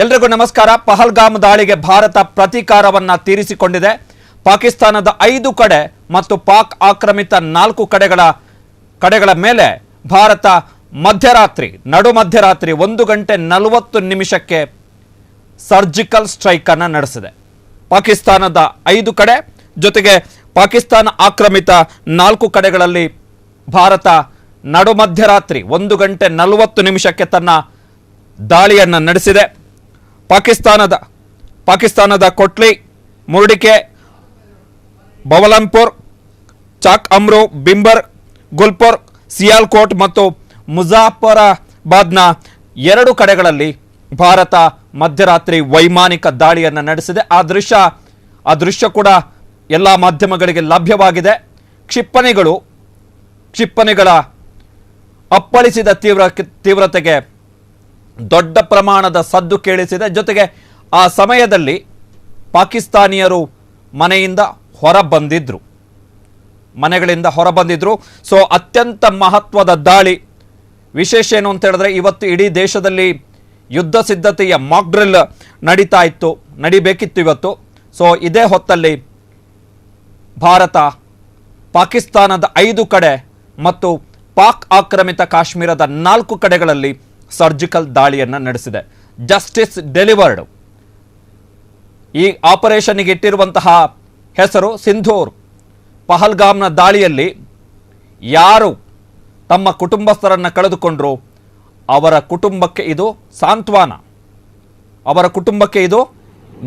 ಎಲ್ರಿಗೂ ನಮಸ್ಕಾರ. ಪಹಲ್ಗಾಮ್ ದಾಳಿಗೆ ಭಾರತ ಪ್ರತೀಕಾರವನ್ನ ತೀರಿಸಿಕೊಂಡಿದೆ. ಪಾಕಿಸ್ತಾನದ 5 ಕಡೆ ಮತ್ತು ಪಾಕ್ ಆಕ್ರಮಿತ 4 ಕಡೆಗಳ ಮೇಲೆ ಭಾರತ ನಡು ಮಧ್ಯರಾತ್ರಿ 1 ಗಂಟೆ 40 ನಿಮಿಷಕ್ಕೆ ಸರ್ಜಿಕಲ್ ಸ್ಟ್ರೈಕ್ ಅನ್ನು ನಡೆಸಿದೆ. ಪಾಕಿಸ್ತಾನದ 5 ಕಡೆ ಜೊತೆಗೆ ಪಾಕಿಸ್ತಾನ ಆಕ್ರಮಿತ 4 ಕಡೆಗಳಲ್ಲಿ ಭಾರತ ನಡು ಮಧ್ಯರಾತ್ರಿ 1 ಗಂಟೆ 40 ನಿಮಿಷಕ್ಕೆ ತನ್ನ ದಾಳಿಯನ್ನು ನಡೆಸಿದೆ. ಪಾಕಿಸ್ತಾನದ ಕೊಟ್ಲಿ, ಮುರ್ಡಿಕೆ, ಬವಲಂಪುರ್, ಚಾಕ್ ಅಮ್ರು, ಬಿಂಬರ್, ಗುಲ್ಪುರ್, ಸಿಯಾಲ್ಕೋಟ್ ಮತ್ತು ಮುಜಾಫರಾಬಾದ್ನ 2 ಕಡೆಗಳಲ್ಲಿ ಭಾರತ ಮಧ್ಯರಾತ್ರಿ ವೈಮಾನಿಕ ದಾಳಿಯನ್ನು ನಡೆಸಿದೆ. ಆ ದೃಶ್ಯ ಕೂಡ ಎಲ್ಲ ಮಾಧ್ಯಮಗಳಿಗೆ ಲಭ್ಯವಾಗಿದೆ. ಕ್ಷಿಪಣಿಗಳ ಅಪ್ಪಳಿಸಿದ ತೀವ್ರತೆಗೆ ದೊಡ್ಡ ಪ್ರಮಾಣದ ಸದ್ದು ಕೇಳಿಸಿದೆ. ಜೊತೆಗೆ ಆ ಸಮಯದಲ್ಲಿ ಪಾಕಿಸ್ತಾನಿಯರು ಮನೆಗಳಿಂದ ಹೊರಬಂದಿದ್ರು. ಸೊ ಅತ್ಯಂತ ಮಹತ್ವದ ದಾಳಿ. ವಿಶೇಷ ಏನು ಅಂತ ಹೇಳಿದ್ರೆ, ಇವತ್ತು ಇಡೀ ದೇಶದಲ್ಲಿ ಯುದ್ಧ ಸಿದ್ಧತೆಯ ಮಾಕ್ ಡ್ರಿಲ್ ನಡಿಬೇಕಿತ್ತು ಇವತ್ತು. ಸೊ ಇದೇ ಹೊತ್ತಲ್ಲಿ ಭಾರತ ಪಾಕಿಸ್ತಾನದ 5 ಕಡೆ ಮತ್ತು ಪಾಕ್ ಆಕ್ರಮಿತ ಕಾಶ್ಮೀರದ 4 ಕಡೆಗಳಲ್ಲಿ ಸರ್ಜಿಕಲ್ ದಾಳಿಯನ್ನು ನಡೆಸಿದೆ. Justice delivered. ಈ ಆಪರೇಷನ್ಗೆ ಇಟ್ಟಿರುವಂತಹ ಹೆಸರು ಸಿಂಧೂರ್. ಪಹಲ್ಗಾಮ್ನ ದಾಳಿಯಲ್ಲಿ ಯಾರು ತಮ್ಮ ಕುಟುಂಬಸ್ಥರನ್ನು ಕಳೆದುಕೊಂಡ್ರು ಅವರ ಕುಟುಂಬಕ್ಕೆ ಇದು ಸಾಂತ್ವನ, ಅವರ ಕುಟುಂಬಕ್ಕೆ ಇದು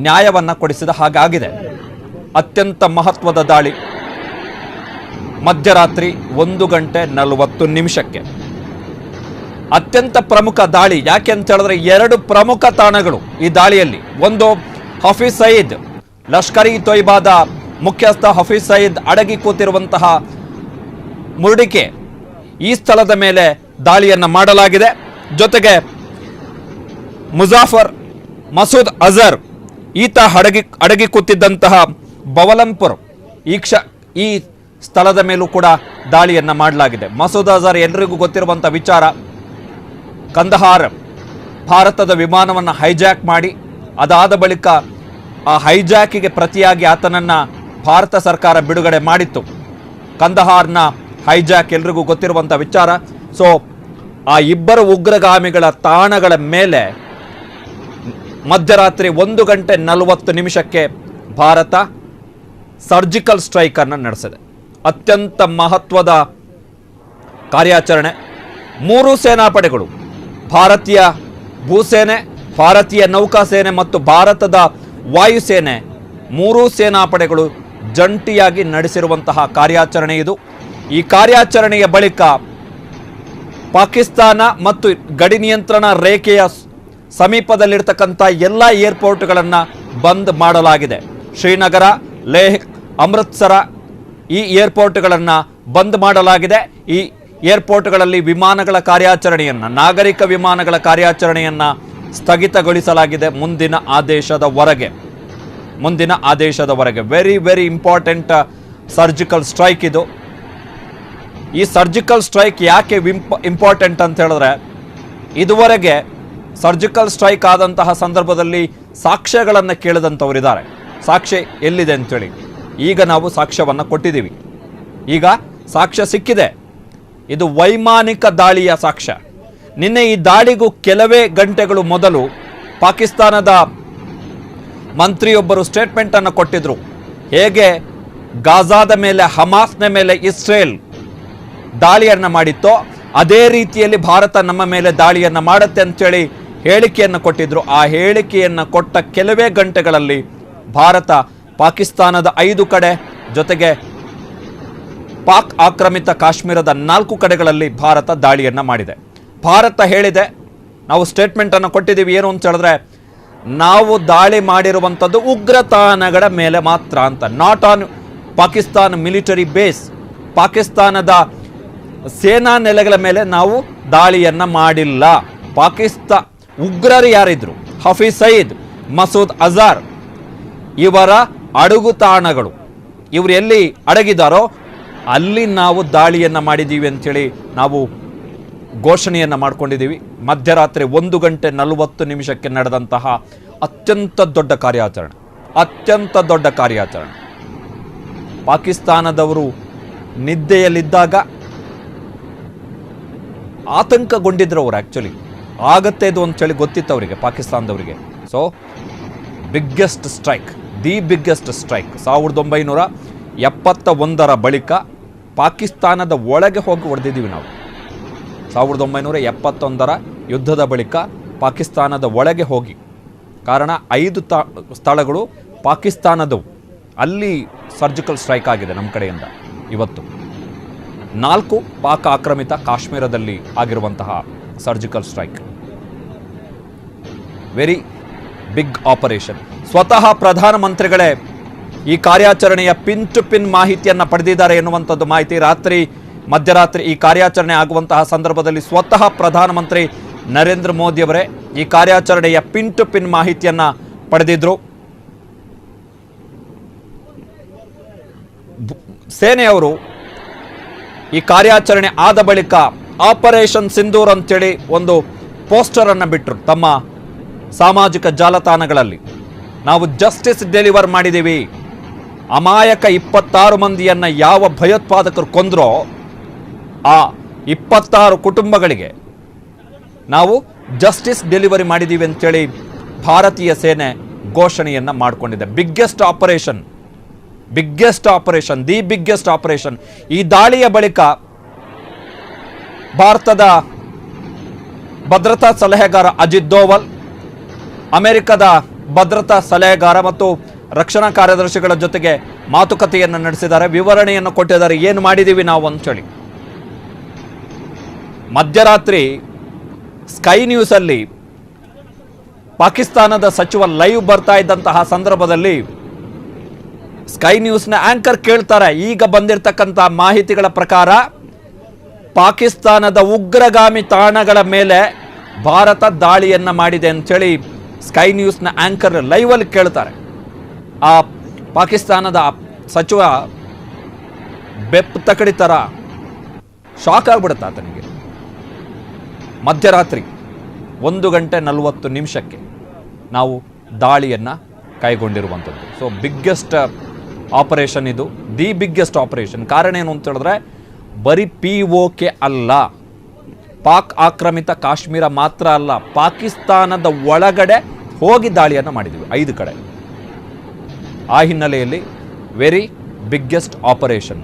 ನ್ಯಾಯವನ್ನು ಕೊಡಿಸಿದ ಹಾಗಾಗಿದೆ. ಅತ್ಯಂತ ಮಹತ್ವದ ದಾಳಿ ಮಧ್ಯರಾತ್ರಿ 1 ಗಂಟೆ 40 ನಿಮಿಷಕ್ಕೆ. ಅತ್ಯಂತ ಪ್ರಮುಖ ದಾಳಿ. ಯಾಕೆ ಅಂತ ಹೇಳಿದ್ರೆ 2 ಪ್ರಮುಖ ತಾಣಗಳು ಈ ದಾಳಿಯಲ್ಲಿ. ಒಂದು, ಹಫೀಜ್ ಸಯೀದ್, ಲಷ್ಕರ್ ಇ ತೊಯ್ಬಾದ ಮುಖ್ಯಸ್ಥ ಹಫೀಜ್ ಸಯೀದ್ ಅಡಗಿ ಕೂತಿರುವಂತಹ ಮುರ್ಡಿಕೆ, ಈ ಸ್ಥಳದ ಮೇಲೆ ದಾಳಿಯನ್ನು ಮಾಡಲಾಗಿದೆ. ಜೊತೆಗೆ ಮುಜಾಫರ್ ಮಸೂದ್ ಅಜರ್, ಈತ ಅಡಗಿ ಕೂತಿದ್ದಂತಹ ಬವಲಂಪುರ್, ಈ ಸ್ಥಳದ ಮೇಲೂ ಕೂಡ ದಾಳಿಯನ್ನು ಮಾಡಲಾಗಿದೆ. ಮಸೂದ್ ಅಜರ್ ಎಲ್ರಿಗೂ ಗೊತ್ತಿರುವಂಥ ವಿಚಾರ. ಕಂದಹಾರ್ ಭಾರತದ ವಿಮಾನವನ್ನು ಹೈಜಾಕ್ ಮಾಡಿ ಅದಾದ ಬಳಿಕ ಆ ಹೈಜಾಕಿಗೆ ಪ್ರತಿಯಾಗಿ ಆತನನ್ನು ಭಾರತ ಸರ್ಕಾರ ಬಿಡುಗಡೆ ಮಾಡಿತ್ತು. ಕಂದಹಾರ್ನ ಹೈಜಾಕ್ ಎಲ್ರಿಗೂ ಗೊತ್ತಿರುವಂಥ ವಿಚಾರ. ಸೊ ಆ 2 ಉಗ್ರಗಾಮಿಗಳ ತಾಣಗಳ ಮೇಲೆ ಮಧ್ಯರಾತ್ರಿ 1 ಗಂಟೆ 40 ನಿಮಿಷಕ್ಕೆ ಭಾರತ ಸರ್ಜಿಕಲ್ ಸ್ಟ್ರೈಕ್ ಅನ್ನು ನಡೆಸಿದೆ. ಅತ್ಯಂತ ಮಹತ್ವದ ಕಾರ್ಯಾಚರಣೆ. 3 ಸೇನಾಪಡೆಗಳು, ಭಾರತೀಯ ಭೂಸೇನೆ, ಭಾರತೀಯ ನೌಕಾಸೇನೆ ಮತ್ತು ಭಾರತದ ವಾಯುಸೇನೆ, 3 ಸೇನಾಪಡೆಗಳು ಜಂಟಿಯಾಗಿ ನಡೆಸಿರುವಂತಹ ಕಾರ್ಯಾಚರಣೆ ಇದು. ಈ ಕಾರ್ಯಾಚರಣೆಯ ಬಳಿಕ ಪಾಕಿಸ್ತಾನ ಮತ್ತು ಗಡಿ ನಿಯಂತ್ರಣ ರೇಖೆಯ ಸಮೀಪದಲ್ಲಿರ್ತಕ್ಕಂಥ ಎಲ್ಲ ಏರ್ಪೋರ್ಟ್ಗಳನ್ನು ಬಂದ್ ಮಾಡಲಾಗಿದೆ. ಶ್ರೀನಗರ, ಲೇಹ್, ಅಮೃತ್ಸರ ಈ ಏರ್ಪೋರ್ಟ್ಗಳನ್ನು ಬಂದ್ ಮಾಡಲಾಗಿದೆ. ಈ ಏರ್ಪೋರ್ಟ್ಗಳಲ್ಲಿ ವಿಮಾನಗಳ ಕಾರ್ಯಾಚರಣೆಯನ್ನು, ನಾಗರಿಕ ವಿಮಾನಗಳ ಕಾರ್ಯಾಚರಣೆಯನ್ನು ಸ್ಥಗಿತಗೊಳಿಸಲಾಗಿದೆ ಮುಂದಿನ ಆದೇಶದವರೆಗೆ. ವೆರಿ ಇಂಪಾರ್ಟೆಂಟ್ ಸರ್ಜಿಕಲ್ ಸ್ಟ್ರೈಕ್ ಇದು. ಈ ಸರ್ಜಿಕಲ್ ಸ್ಟ್ರೈಕ್ ಯಾಕೆ ಇಂಪಾರ್ಟೆಂಟ್ ಅಂತ ಹೇಳಿದ್ರೆ, ಇದುವರೆಗೆ ಸರ್ಜಿಕಲ್ ಸ್ಟ್ರೈಕ್ ಆದಂತಹ ಸಂದರ್ಭದಲ್ಲಿ ಸಾಕ್ಷ್ಯಗಳನ್ನು ಕೇಳಿದಂಥವರಿದ್ದಾರೆ. ಸಾಕ್ಷ್ಯ ಎಲ್ಲಿದೆ ಅಂತೇಳಿ ಈಗ ನಾವು ಸಾಕ್ಷ್ಯವನ್ನು ಕೊಟ್ಟಿದ್ದೀವಿ. ಈಗ ಸಾಕ್ಷ್ಯ ಸಿಕ್ಕಿದೆ. ಇದು ವೈಮಾನಿಕ ದಾಳಿಯ ಸಾಕ್ಷ್ಯ. ನಿನ್ನೆ ಈ ದಾಳಿಗೂ ಕೆಲವೇ ಗಂಟೆಗಳು ಮೊದಲು ಪಾಕಿಸ್ತಾನದ ಮಂತ್ರಿಯೊಬ್ಬರು ಸ್ಟೇಟ್ಮೆಂಟ್ ಅನ್ನು ಕೊಟ್ಟಿದ್ರು. ಹೇಗೆ ಗಾಜಾದ ಮೇಲೆ, ಹಮಾಸ್ನ ಮೇಲೆ ಇಸ್ರೇಲ್ ದಾಳಿಯನ್ನು ಮಾಡಿತ್ತೋ ಅದೇ ರೀತಿಯಲ್ಲಿ ಭಾರತ ನಮ್ಮ ಮೇಲೆ ದಾಳಿಯನ್ನು ಮಾಡುತ್ತೆ ಅಂತೇಳಿ ಹೇಳಿಕೆಯನ್ನು ಕೊಟ್ಟಿದ್ರು. ಆ ಹೇಳಿಕೆಯನ್ನು ಕೊಟ್ಟ ಕೆಲವೇ ಗಂಟೆಗಳಲ್ಲಿ ಭಾರತ ಪಾಕಿಸ್ತಾನದ 5 ಕಡೆ ಜೊತೆಗೆ ಪಾಕ್ ಆಕ್ರಮಿತ ಕಾಶ್ಮೀರದ 4 ಕಡೆಗಳಲ್ಲಿ ಭಾರತ ದಾಳಿಯನ್ನು ಮಾಡಿದೆ. ಭಾರತ ಹೇಳಿದೆ, ನಾವು ಸ್ಟೇಟ್ಮೆಂಟ್ ಅನ್ನು ಕೊಟ್ಟಿದ್ದೀವಿ. ಏನು ಅಂತ ಹೇಳಿದ್ರೆ, ನಾವು ದಾಳಿ ಮಾಡಿರುವಂಥದ್ದು ಉಗ್ರ ತಾಣಗಳ ಮೇಲೆ ಮಾತ್ರ ಅಂತ, not on Pakistan military base. ಪಾಕಿಸ್ತಾನದ ಸೇನಾ ನೆಲೆಗಳ ಮೇಲೆ ನಾವು ದಾಳಿಯನ್ನು ಮಾಡಿಲ್ಲ. ಉಗ್ರರು ಯಾರಿದ್ರು, ಹಫೀಜ್ ಸಯೀದ್, ಮಸೂದ್ ಅಜರ್, ಇವರ ಅಡಗು ತಾಣಗಳು, ಇವರು ಎಲ್ಲಿ ಅಡಗಿದಾರೋ ಅಲ್ಲಿ ನಾವು ದಾಳಿಯನ್ನು ಮಾಡಿದ್ದೀವಿ ಅಂಥೇಳಿ ನಾವು ಘೋಷಣೆಯನ್ನು ಮಾಡಿಕೊಂಡಿದ್ದೀವಿ. ಮಧ್ಯರಾತ್ರಿ 1:40 ನಡೆದಂತಹ ಅತ್ಯಂತ ದೊಡ್ಡ ಕಾರ್ಯಾಚರಣೆ. ಪಾಕಿಸ್ತಾನದವರು ನಿದ್ದೆಯಲ್ಲಿದ್ದಾಗ ಆತಂಕಗೊಂಡಿದ್ರು ಅವರು. ಆ್ಯಕ್ಚುಲಿ ಆಗತ್ತೆ ಇದು ಅಂತೇಳಿ ಗೊತ್ತಿತ್ತು ಅವರಿಗೆ, ಪಾಕಿಸ್ತಾನದವರಿಗೆ. So biggest strike, the biggest strike 1971 ಬಳಿಕ ಪಾಕಿಸ್ತಾನದ ಒಳಗೆ ಹೋಗಿ ಹೊಡೆದಿದ್ದೀವಿ ನಾವು. 1971 ಯುದ್ಧದ ಬಳಿಕ ಪಾಕಿಸ್ತಾನದ ಒಳಗೆ ಹೋಗಿ, ಕಾರಣ 5 ಸ್ಥಳಗಳು ಪಾಕಿಸ್ತಾನದವು, ಅಲ್ಲಿ ಸರ್ಜಿಕಲ್ ಸ್ಟ್ರೈಕ್ ಆಗಿದೆ ನಮ್ಮ ಕಡೆಯಿಂದ. ಇವತ್ತು 4 ಪಾಕ್ ಆಕ್ರಮಿತ ಕಾಶ್ಮೀರದಲ್ಲಿ ಆಗಿರುವಂತಹ surgical strike. Very big operation. ಸ್ವತಃ ಪ್ರಧಾನಮಂತ್ರಿಗಳೇ ಈ ಕಾರ್ಯಾಚರಣೆಯ ಪಿನ್ ಟು ಪಿನ್ ಮಾಹಿತಿಯನ್ನು ಪಡೆದಿದ್ದಾರೆ ಎನ್ನುವಂಥದ್ದು ಮಾಹಿತಿ. ಮಧ್ಯರಾತ್ರಿ ಈ ಕಾರ್ಯಾಚರಣೆ ಆಗುವಂತಹ ಸಂದರ್ಭದಲ್ಲಿ ಸ್ವತಃ ಪ್ರಧಾನಮಂತ್ರಿ ನರೇಂದ್ರ ಮೋದಿಯವರೇ ಈ ಕಾರ್ಯಾಚರಣೆಯ ಪಿನ್ ಟು ಪಿನ್ ಮಾಹಿತಿಯನ್ನು ಪಡೆದಿದ್ರು. ಸೇನೆಯವರು ಈ ಕಾರ್ಯಾಚರಣೆ ಆದ ಬಳಿಕ ಆಪರೇಷನ್ ಸಿಂಧೂರ್ ಅಂತೇಳಿ ಒಂದು ಪೋಸ್ಟರ್ ಅನ್ನು ಬಿಟ್ಟರು ತಮ್ಮ ಸಾಮಾಜಿಕ ಜಾಲತಾಣಗಳಲ್ಲಿ. ನಾವು ಜಸ್ಟಿಸ್ ಡೆಲಿವರ್ ಮಾಡಿದ್ದೀವಿ, ಅಮಾಯಕ 26 ಮಂದಿಯನ್ನು ಯಾವ ಭಯೋತ್ಪಾದಕರು ಕೊಂದ್ರೋ ಆ 26 ಕುಟುಂಬಗಳಿಗೆ ನಾವು ಜಸ್ಟಿಸ್ ಡೆಲಿವರಿ ಮಾಡಿದ್ದೀವಿ ಅಂತೇಳಿ ಭಾರತೀಯ ಸೇನೆ ಘೋಷಣೆಯನ್ನು ಮಾಡಿಕೊಂಡಿದೆ. Biggest operation, the biggest operation. ಈ ದಾಳಿಯ ಬಳಿಕ ಭಾರತದ ಭದ್ರತಾ ಸಲಹೆಗಾರ ಅಜಿತ್ ದೋವಲ್, ಅಮೆರಿಕದ ಭದ್ರತಾ ಸಲಹೆಗಾರ ಮತ್ತು ರಕ್ಷಣಾ ಕಾರ್ಯದರ್ಶಿಗಳ ಜೊತೆಗೆ ಮಾತುಕತೆಯನ್ನು ನಡೆಸಿದ್ದಾರೆ, ವಿವರಣೆಯನ್ನು ಕೊಟ್ಟಿದ್ದಾರೆ, ಏನು ಮಾಡಿದ್ದೀವಿ ನಾವು ಅಂತೇಳಿ. ಮಧ್ಯರಾತ್ರಿ ಸ್ಕೈ ನ್ಯೂಸಲ್ಲಿ ಪಾಕಿಸ್ತಾನದ ಸಚಿವ ಲೈವ್ ಬರ್ತಾ ಇದ್ದಂತಹ ಸಂದರ್ಭದಲ್ಲಿ ಸ್ಕೈ ನ್ಯೂಸ್ನ ಆಂಕರ್ ಕೇಳ್ತಾರೆ, ಈಗ ಬಂದಿರತಕ್ಕಂಥ ಮಾಹಿತಿಗಳ ಪ್ರಕಾರ ಪಾಕಿಸ್ತಾನದ ಉಗ್ರಗಾಮಿ ತಾಣಗಳ ಮೇಲೆ ಭಾರತ ದಾಳಿಯನ್ನು ಮಾಡಿದೆ ಅಂತೇಳಿ ಸ್ಕೈ ನ್ಯೂಸ್ನ ಆಂಕರ್ ಲೈವಲ್ಲಿ ಕೇಳ್ತಾರೆ. ಆ ಪಾಕಿಸ್ತಾನದ ಸಚಿವ ಬೆಪ್ ತಕಡಿ ಥರ ಶಾಕ್ ಆಗ್ಬಿಡುತ್ತೆ ಆತನಿಗೆ. ಮಧ್ಯರಾತ್ರಿ 1:40 ನಾವು ದಾಳಿಯನ್ನು ಕೈಗೊಂಡಿರುವಂಥದ್ದು. ಸೊ ಬಿಗ್ಗೆಸ್ಟ್ ಆಪರೇಷನ್ ಇದು, ದಿ ಬಿಗ್ಗೆಸ್ಟ್ ಆಪರೇಷನ್. ಕಾರಣ ಏನು ಅಂತ ಹೇಳಿದ್ರೆ ಬರೀ POK ಅಲ್ಲ, ಪಾಕ್ ಆಕ್ರಮಿತ ಕಾಶ್ಮೀರ ಮಾತ್ರ ಅಲ್ಲ, ಪಾಕಿಸ್ತಾನದ ಒಳಗಡೆ ಹೋಗಿ ದಾಳಿಯನ್ನು ಮಾಡಿದ್ದೀವಿ 5 ಕಡೆ. ಆ ಹಿನ್ನೆಲೆಯಲ್ಲಿ ವೆರಿ ಬಿಗ್ಗೆಸ್ಟ್ ಆಪರೇಷನ್.